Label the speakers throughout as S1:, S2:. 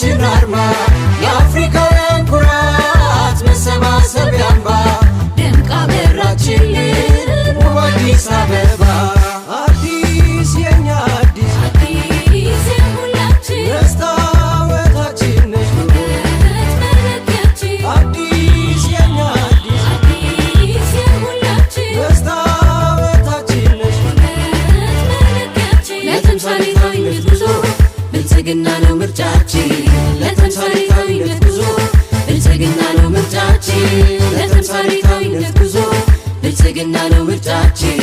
S1: የነፃነታችን አርማ የአፍሪካውያን ኩራት መሰባሰቢያ አምባ ደምቃ በራችልን ውብ አዲስ አበባ አዲስ የኛ አዲስ
S2: አዲስ የሁላችን
S1: መስታወታችን ነሽ
S2: ውበት መለኪያችን
S1: አዲስ የኛ አዲስ
S2: አዲስ የሁላችን
S1: መስታወታችን ነሽ
S2: ውበት መለኪያችን ለተምሳሌታዊነት ጉዞ ብልጽግና ነው ምርጫችን ለተምሳሌታዊነት ጉዞ ብልጽግና ነው ምርጫችን ለተምሳሌታዊነት ጉዞ ብልጽግና ነው ምርጫችን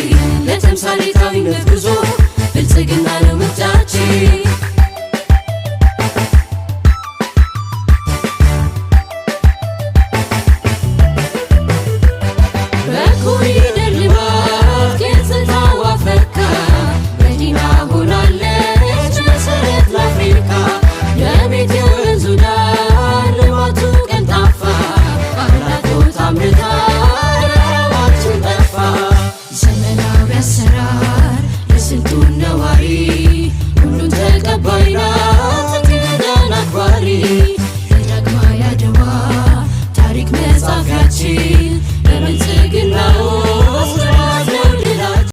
S2: ለተምሳሌታዊነት ጉዞ